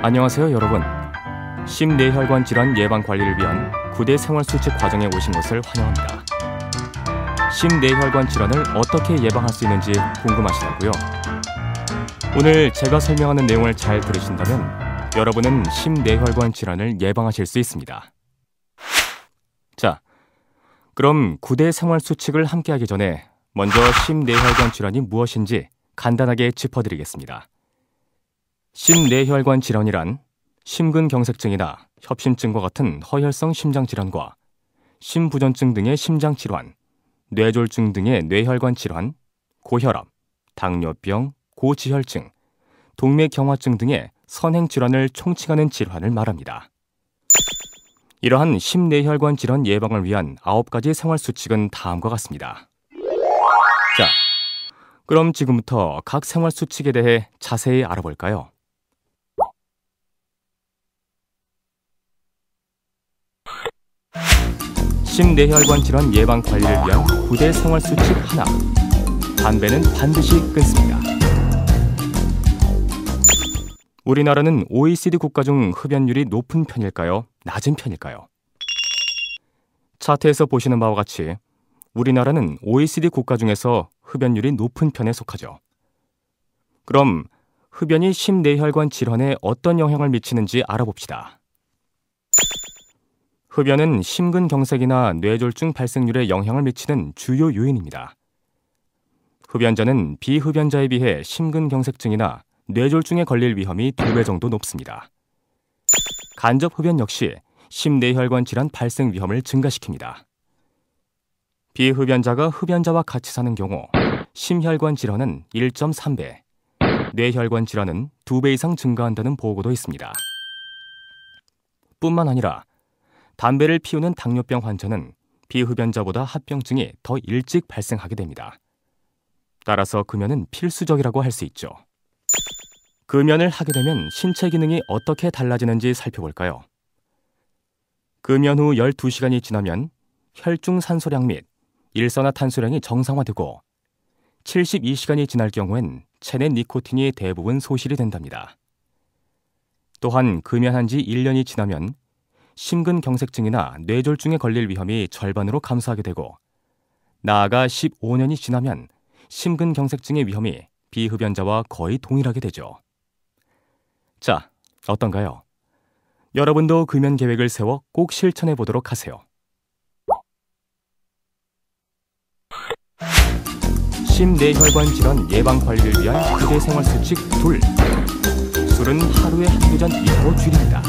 안녕하세요, 여러분. 심뇌혈관 질환 예방 관리를 위한 9대 생활수칙 과정에 오신 것을 환영합니다. 심뇌혈관 질환을 어떻게 예방할 수 있는지 궁금하시다고요? 오늘 제가 설명하는 내용을 잘 들으신다면 여러분은 심뇌혈관 질환을 예방하실 수 있습니다. 자, 그럼 9대 생활수칙을 함께하기 전에 먼저 심뇌혈관 질환이 무엇인지 간단하게 짚어드리겠습니다. 심뇌혈관 질환이란 심근경색증이나 협심증과 같은 허혈성 심장질환과 심부전증 등의 심장질환, 뇌졸중 등의 뇌혈관 질환, 고혈압, 당뇨병, 고지혈증, 동맥경화증 등의 선행질환을 총칭하는 질환을 말합니다. 이러한 심뇌혈관 질환 예방을 위한 9가지 생활수칙은 다음과 같습니다. 자, 그럼 지금부터 각 생활수칙에 대해 자세히 알아볼까요? 심뇌혈관 질환 예방 관리를 위한 9대 생활수칙 하나. 담배는 반드시 끊습니다. 우리나라는 OECD 국가 중 흡연율이 높은 편일까요? 낮은 편일까요? 차트에서 보시는 바와 같이 우리나라는 OECD 국가 중에서 흡연율이 높은 편에 속하죠. 그럼 흡연이 심뇌혈관 질환에 어떤 영향을 미치는지 알아봅시다. 흡연은 심근경색이나 뇌졸중 발생률에 영향을 미치는 주요 요인입니다. 흡연자는 비흡연자에 비해 심근경색증이나 뇌졸중에 걸릴 위험이 2배 정도 높습니다. 간접 흡연 역시 심뇌혈관 질환 발생 위험을 증가시킵니다. 비흡연자가 흡연자와 같이 사는 경우 심혈관 질환은 1.3배, 뇌혈관 질환은 2배 이상 증가한다는 보고도 있습니다. 뿐만 아니라 담배를 피우는 당뇨병 환자는 비흡연자보다 합병증이 더 일찍 발생하게 됩니다. 따라서 금연은 필수적이라고 할 수 있죠. 금연을 하게 되면 신체 기능이 어떻게 달라지는지 살펴볼까요? 금연 후 12시간이 지나면 혈중 산소량 및 일산화탄소량이 정상화되고 72시간이 지날 경우엔 체내 니코틴이 대부분 소실이 된답니다. 또한 금연한 지 1년이 지나면 심근경색증이나 뇌졸중에 걸릴 위험이 절반으로 감소하게 되고 나아가 15년이 지나면 심근경색증의 위험이 비흡연자와 거의 동일하게 되죠. 자, 어떤가요? 여러분도 금연 계획을 세워 꼭 실천해 보도록 하세요. 심뇌혈관 질환 예방 관리를 위한 9대 생활수칙 2. 술은 하루에 한두 잔 이하로 줄입니다.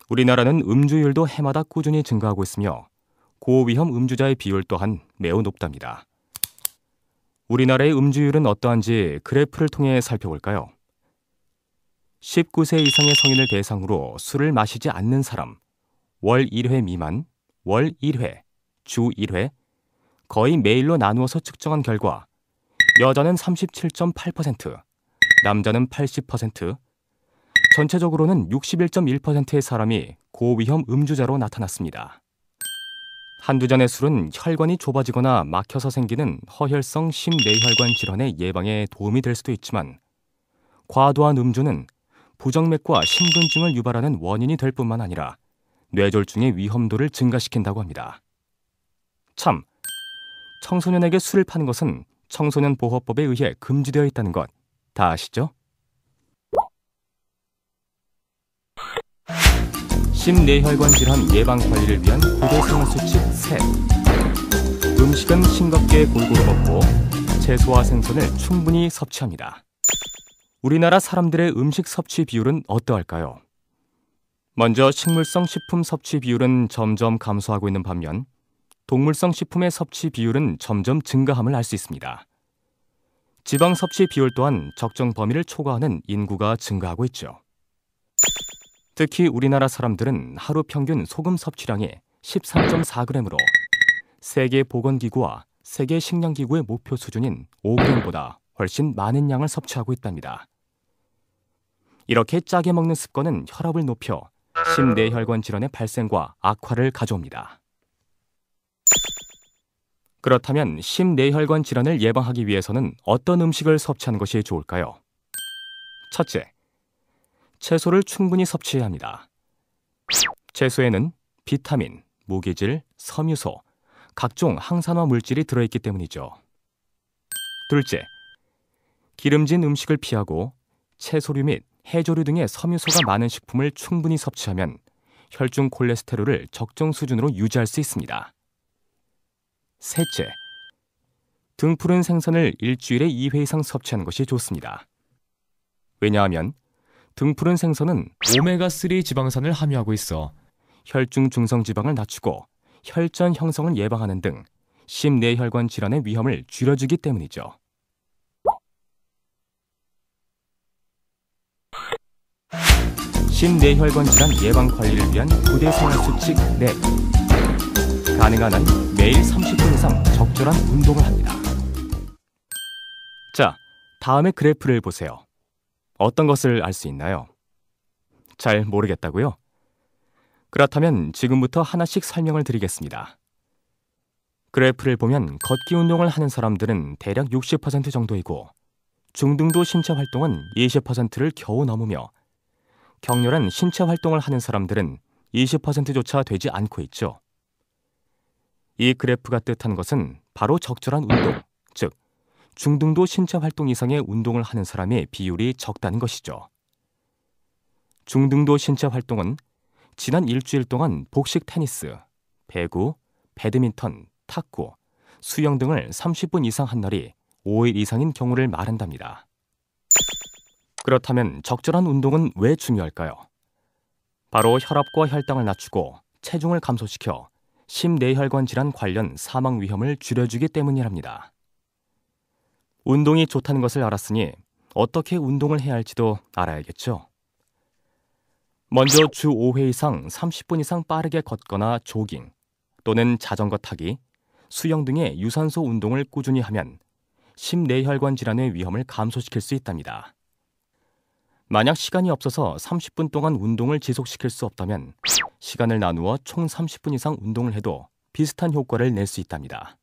우리나라는 음주율도 해마다 꾸준히 증가하고 있으며 고위험 음주자의 비율 또한 매우 높답니다. 우리나라의 음주율은 어떠한지 그래프를 통해 살펴볼까요? 19세 이상의 성인을 대상으로 술을 마시지 않는 사람, 월 1회 미만, 월 1회, 주 1회, 거의 매일로 나누어서 측정한 결과 여자는 37.8%, 남자는 80%, 전체적으로는 61.1%의 사람이 고위험 음주자로 나타났습니다. 한두 잔의 술은 혈관이 좁아지거나 막혀서 생기는 허혈성 심뇌혈관 질환의 예방에 도움이 될 수도 있지만 과도한 음주는 부정맥과 심근증을 유발하는 원인이 될 뿐만 아니라 뇌졸중의 위험도를 증가시킨다고 합니다. 참, 청소년에게 술을 파는 것은 청소년보호법에 의해 금지되어 있다는 것 다 아시죠? 심뇌혈관 질환 예방 관리를 위한 9대 생활수칙 3. 음식은 싱겁게 골고루 먹고 채소와 생선을 충분히 섭취합니다. 우리나라 사람들의 음식 섭취 비율은 어떠할까요? 먼저 식물성 식품 섭취 비율은 점점 감소하고 있는 반면 동물성 식품의 섭취 비율은 점점 증가함을 알 수 있습니다. 지방 섭취 비율 또한 적정 범위를 초과하는 인구가 증가하고 있죠. 특히 우리나라 사람들은 하루 평균 소금 섭취량이 13.4g으로 세계보건기구와 세계식량기구의 목표 수준인 5g보다 훨씬 많은 양을 섭취하고 있답니다. 이렇게 짜게 먹는 습관은 혈압을 높여 심뇌혈관 질환의 발생과 악화를 가져옵니다. 그렇다면 심뇌혈관 질환을 예방하기 위해서는 어떤 음식을 섭취하는 것이 좋을까요? 첫째, 채소를 충분히 섭취해야 합니다. 채소에는 비타민, 무기질, 섬유소, 각종 항산화 물질이 들어있기 때문이죠. 둘째, 기름진 음식을 피하고 채소류 및 해조류 등의 섬유소가 많은 식품을 충분히 섭취하면 혈중 콜레스테롤을 적정 수준으로 유지할 수 있습니다. 셋째, 등푸른 생선을 일주일에 2회 이상 섭취하는 것이 좋습니다. 왜냐하면 등푸른 생선은 오메가3 지방산을 함유하고 있어 혈중 중성지방을 낮추고 혈전 형성을 예방하는 등 심내혈관 질환의 위험을 줄여주기 때문이죠. 심내혈관 질환 예방 관리를 위한 부대 생활 수칙 4. 가능한 한 매일 30분 이상 적절한 운동을 합니다. 자, 다음의 그래프를 보세요. 어떤 것을 알 수 있나요? 잘 모르겠다고요? 그렇다면 지금부터 하나씩 설명을 드리겠습니다. 그래프를 보면 걷기 운동을 하는 사람들은 대략 60% 정도이고 중등도 신체 활동은 20%를 겨우 넘으며 격렬한 신체 활동을 하는 사람들은 20%조차 되지 않고 있죠. 이 그래프가 뜻하는 것은 바로 적절한 운동, 즉 중등도 신체 활동 이상의 운동을 하는 사람의 비율이 적다는 것이죠. 중등도 신체 활동은 지난 일주일 동안 복식 테니스, 배구, 배드민턴, 탁구, 수영 등을 30분 이상 한 날이 5일 이상인 경우를 말한답니다. 그렇다면 적절한 운동은 왜 중요할까요? 바로 혈압과 혈당을 낮추고 체중을 감소시켜 심내혈관 질환 관련 사망 위험을 줄여주기 때문이랍니다. 운동이 좋다는 것을 알았으니 어떻게 운동을 해야 할지도 알아야겠죠. 먼저 주 5회 이상 30분 이상 빠르게 걷거나 조깅 또는 자전거 타기, 수영 등의 유산소 운동을 꾸준히 하면 심내혈관 질환의 위험을 감소시킬 수 있답니다. 만약 시간이 없어서 30분 동안 운동을 지속시킬 수 없다면 시간을 나누어 총 30분 이상 운동을 해도 비슷한 효과를 낼 수 있답니다.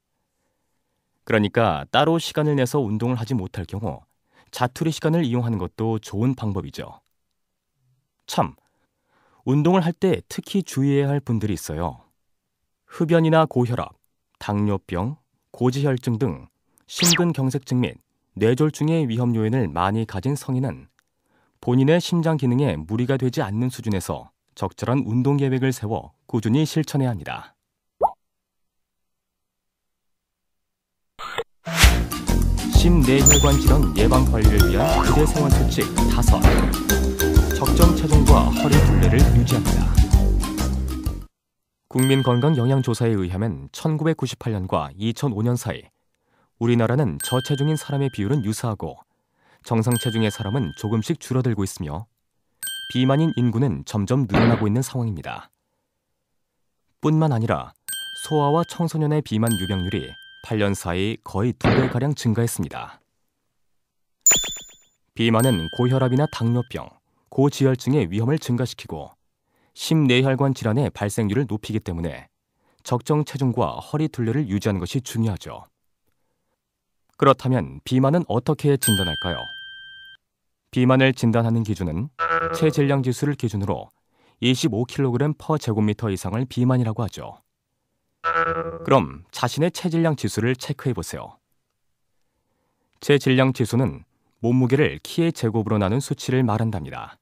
그러니까 따로 시간을 내서 운동을 하지 못할 경우 자투리 시간을 이용하는 것도 좋은 방법이죠. 참, 운동을 할 때 특히 주의해야 할 분들이 있어요. 흡연이나 고혈압, 당뇨병, 고지혈증 등 심근경색증 및 뇌졸중의 위험 요인을 많이 가진 성인은 본인의 심장 기능에 무리가 되지 않는 수준에서 적절한 운동 계획을 세워 꾸준히 실천해야 합니다. 심내혈관 질환 예방 관리를 위한 부대 생활 수칙 5. 적정 체중과 허리 둘레를 유지합니다. 국민건강영양조사에 의하면 1998년과 2005년 사이 우리나라는 저체중인 사람의 비율은 유사하고 정상 체중의 사람은 조금씩 줄어들고 있으며 비만인 인구는 점점 늘어나고 있는 상황입니다. 뿐만 아니라 소아와 청소년의 비만 유병률이 8년 사이 거의 2배가량 증가했습니다. 비만은 고혈압이나 당뇨병, 고지혈증의 위험을 증가시키고 심내혈관 질환의 발생률을 높이기 때문에 적정 체중과 허리 둘레를 유지하는 것이 중요하죠. 그렇다면 비만은 어떻게 진단할까요? 비만을 진단하는 기준은 체질량 지수를 기준으로 25kg/제곱미터 이상을 비만이라고 하죠. 그럼 자신의 체질량 지수를 체크해 보세요. 체질량 지수는 몸무게를 키의 제곱으로 나눈 수치를 말한답니다.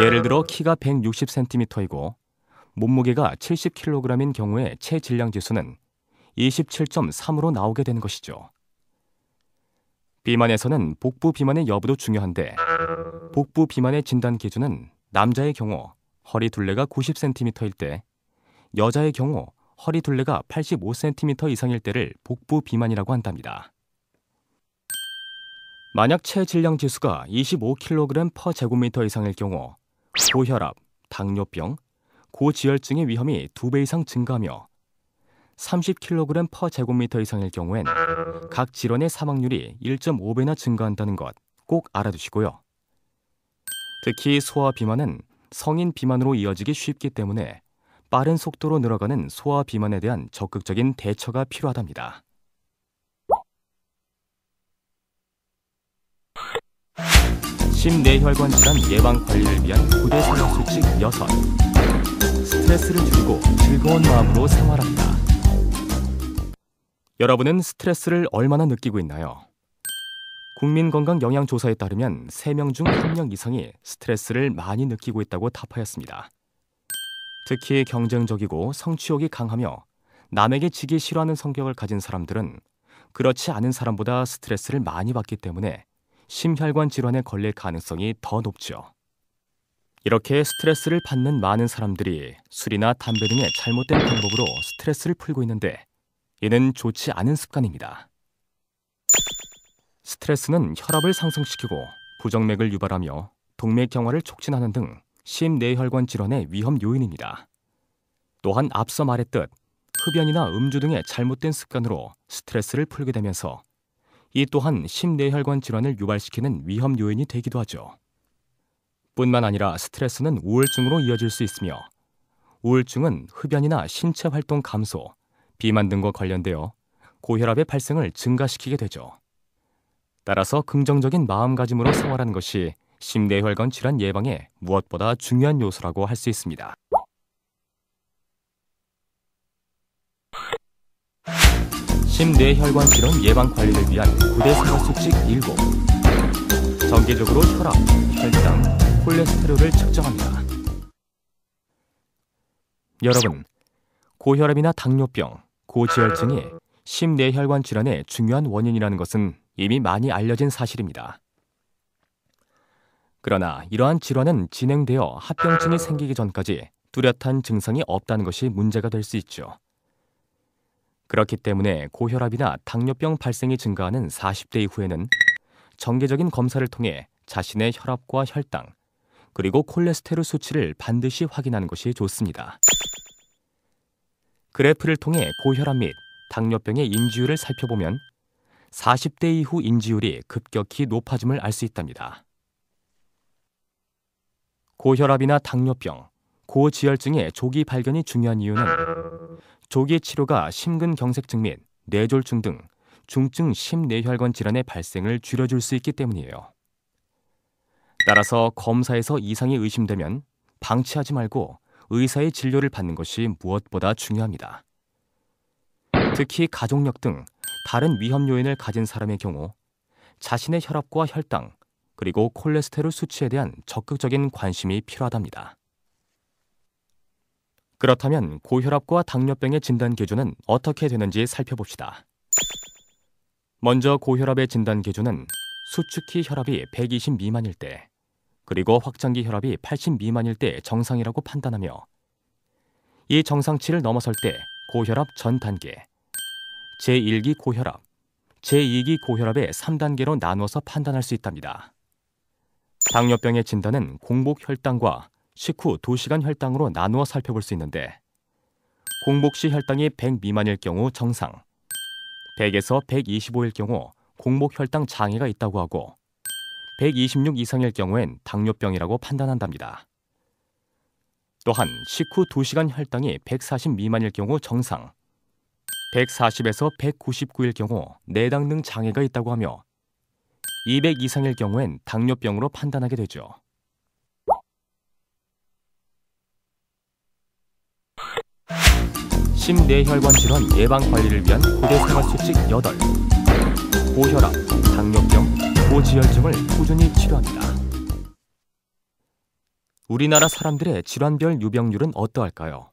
예를 들어 키가 160cm이고 몸무게가 70kg인 경우에 체질량 지수는 27.3으로 나오게 되는 것이죠. 비만에서는 복부 비만의 여부도 중요한데 복부 비만의 진단 기준은 남자의 경우 허리 둘레가 90cm일 때, 여자의 경우 허리 둘레가 85cm 이상일 때를 복부 비만이라고 한답니다. 만약 체질량 지수가 25kg/제곱미터 이상일 경우 고혈압, 당뇨병, 고지혈증의 위험이 2배 이상 증가하며 30kg/제곱미터 이상일 경우엔 각 질환의 사망률이 1.5배나 증가한다는 것 꼭 알아두시고요. 특히 소아 비만은 성인 비만으로 이어지기 쉽기 때문에 빠른 속도로 늘어가는 소아 비만에 대한 적극적인 대처가 필요하답니다. 심뇌혈관 질환 예방 관리를 위한 9대 생활 수칙 6. 스트레스를 줄이고 즐거운 마음으로 생활한다. 여러분은 스트레스를 얼마나 느끼고 있나요? 국민건강영양조사에 따르면 3명 중 1명 이상이 스트레스를 많이 느끼고 있다고 답하였습니다. 특히 경쟁적이고 성취욕이 강하며 남에게 지기 싫어하는 성격을 가진 사람들은 그렇지 않은 사람보다 스트레스를 많이 받기 때문에 심혈관 질환에 걸릴 가능성이 더 높죠. 이렇게 스트레스를 받는 많은 사람들이 술이나 담배 등의 잘못된 방법으로 스트레스를 풀고 있는데 이는 좋지 않은 습관입니다. 스트레스는 혈압을 상승시키고 부정맥을 유발하며 동맥경화를 촉진하는 등 심뇌혈관 질환의 위험 요인입니다. 또한 앞서 말했듯 흡연이나 음주 등의 잘못된 습관으로 스트레스를 풀게 되면서 이 또한 심뇌혈관 질환을 유발시키는 위험 요인이 되기도 하죠. 뿐만 아니라 스트레스는 우울증으로 이어질 수 있으며 우울증은 흡연이나 신체 활동 감소, 비만 등과 관련되어 고혈압의 발생을 증가시키게 되죠. 따라서 긍정적인 마음가짐으로 생활하는 것이 심뇌혈관 질환 예방에 무엇보다 중요한 요소라고 할 수 있습니다. 심뇌혈관 질환 예방 관리를 위한 9대 생활 수칙 7. 정기적으로 혈압, 혈당, 콜레스테롤을 측정합니다. 여러분, 고혈압이나 당뇨병, 고지혈증이 심뇌혈관 질환의 중요한 원인이라는 것은 이미 많이 알려진 사실입니다. 그러나 이러한 질환은 진행되어 합병증이 생기기 전까지 뚜렷한 증상이 없다는 것이 문제가 될 수 있죠. 그렇기 때문에 고혈압이나 당뇨병 발생이 증가하는 40대 이후에는 정기적인 검사를 통해 자신의 혈압과 혈당, 그리고 콜레스테롤 수치를 반드시 확인하는 것이 좋습니다. 그래프를 통해 고혈압 및 당뇨병의 인지율을 살펴보면 40대 이후 인지율이 급격히 높아짐을 알 수 있답니다. 고혈압이나 당뇨병, 고지혈증의 조기 발견이 중요한 이유는 조기 치료가 심근경색증 및 뇌졸중 등 중증 심뇌혈관 질환의 발생을 줄여줄 수 있기 때문이에요. 따라서 검사에서 이상이 의심되면 방치하지 말고 의사의 진료를 받는 것이 무엇보다 중요합니다. 특히 가족력 등 다른 위험 요인을 가진 사람의 경우 자신의 혈압과 혈당, 그리고 콜레스테롤 수치에 대한 적극적인 관심이 필요하답니다. 그렇다면 고혈압과 당뇨병의 진단 기준은 어떻게 되는지 살펴봅시다. 먼저 고혈압의 진단 기준은 수축기 혈압이 120 미만일 때, 그리고 확장기 혈압이 80 미만일 때 정상이라고 판단하며 이 정상치를 넘어설 때 고혈압 전 단계, 제1기 고혈압, 제2기 고혈압의 3단계로 나누어서 판단할 수 있답니다. 당뇨병의 진단은 공복 혈당과 식후 2시간 혈당으로 나누어 살펴볼 수 있는데 공복 시 혈당이 100 미만일 경우 정상, 100에서 125일 경우 공복 혈당 장애가 있다고 하고 126 이상일 경우엔 당뇨병이라고 판단한답니다. 또한 식후 2시간 혈당이 140 미만일 경우 정상, 140에서 199일 경우 내당 등 장애가 있다고 하며 200 이상일 경우엔 당뇨병으로 판단하게 되죠. 심뇌혈관 질환 예방 관리를 위한 9대 생활 수칙 8. 고혈압, 당뇨병, 고지혈증을 꾸준히 치료합니다. 우리나라 사람들의 질환별 유병률은 어떠할까요?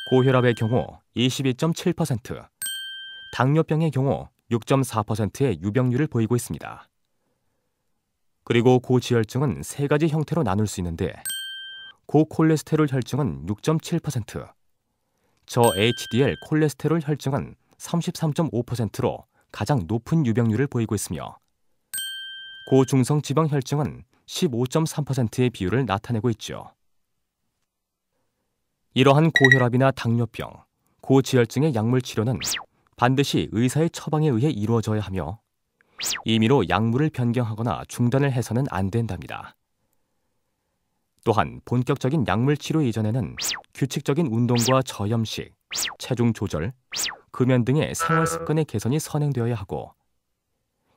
고혈압의 경우 22.7%, 당뇨병의 경우 6.4%의 유병률을 보이고 있습니다. 그리고 고지혈증은 3가지 형태로 나눌 수 있는데 고콜레스테롤 혈증은 6.7%, 저HDL 콜레스테롤 혈증은 33.5%로 가장 높은 유병률을 보이고 있으며 고중성 지방 혈증은 15.3%의 비율을 나타내고 있죠. 이러한 고혈압이나 당뇨병, 고지혈증의 약물 치료는 반드시 의사의 처방에 의해 이루어져야 하며 임의로 약물을 변경하거나 중단을 해서는 안 된답니다. 또한 본격적인 약물 치료 이전에는 규칙적인 운동과 저염식, 체중 조절, 금연 등의 생활 습관의 개선이 선행되어야 하고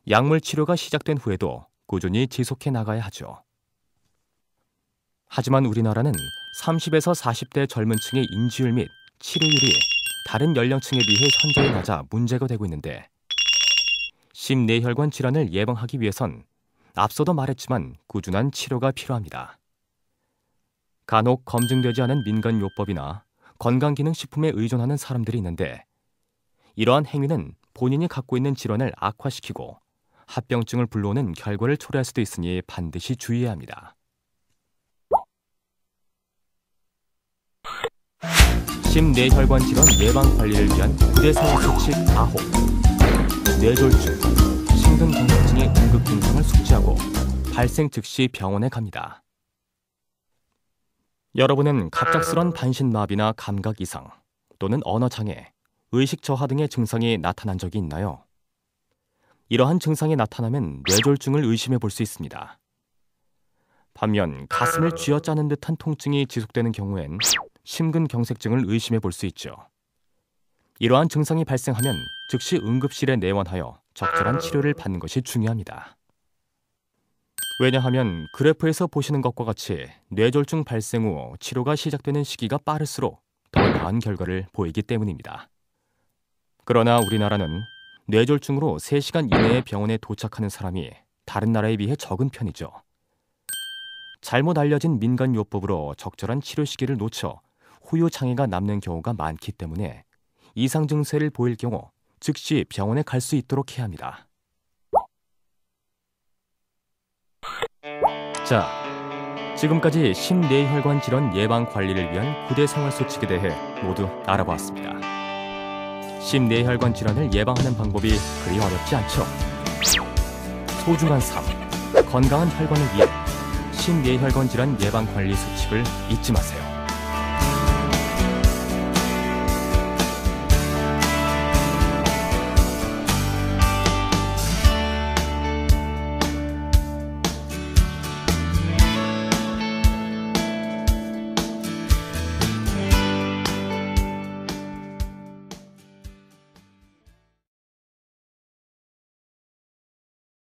약물 치료가 시작된 후에도 꾸준히 지속해 나가야 하죠. 하지만 우리나라는 30에서 40대 젊은 층의 인지율 및 치료율이 다른 연령층에 비해 현저히 낮아 문제가 되고 있는데, 심뇌혈관 질환을 예방하기 위해선 앞서도 말했지만 꾸준한 치료가 필요합니다. 간혹 검증되지 않은 민간요법이나 건강기능식품에 의존하는 사람들이 있는데, 이러한 행위는 본인이 갖고 있는 질환을 악화시키고 합병증을 불러오는 결과를 초래할 수도 있으니 반드시 주의해야 합니다. 심뇌혈관 질환 예방 관리를 위한 구대생활수칙 4호. 뇌졸중, 심근경색증의 응급 증상을 숙지하고 발생 즉시 병원에 갑니다. 여러분은 갑작스런 반신마비나 감각 이상 또는 언어장애, 의식저하 등의 증상이 나타난 적이 있나요? 이러한 증상이 나타나면 뇌졸중을 의심해 볼 수 있습니다. 반면 가슴을 쥐어짜는 듯한 통증이 지속되는 경우엔 심근경색증을 의심해 볼 수 있죠. 이러한 증상이 발생하면 즉시 응급실에 내원하여 적절한 치료를 받는 것이 중요합니다. 왜냐하면 그래프에서 보시는 것과 같이 뇌졸중 발생 후 치료가 시작되는 시기가 빠를수록 더 나은 결과를 보이기 때문입니다. 그러나 우리나라는 뇌졸중으로 3시간 이내에 병원에 도착하는 사람이 다른 나라에 비해 적은 편이죠. 잘못 알려진 민간요법으로 적절한 치료 시기를 놓쳐 후유 장애가 남는 경우가 많기 때문에 이상 증세를 보일 경우 즉시 병원에 갈 수 있도록 해야 합니다. 자, 지금까지 심뇌혈관 질환 예방 관리를 위한 구대 생활수칙에 대해 모두 알아보았습니다. 심뇌혈관 질환을 예방하는 방법이 그리 어렵지 않죠? 소중한 삶, 건강한 혈관을 위해 심뇌혈관 질환 예방 관리 수칙을 잊지 마세요.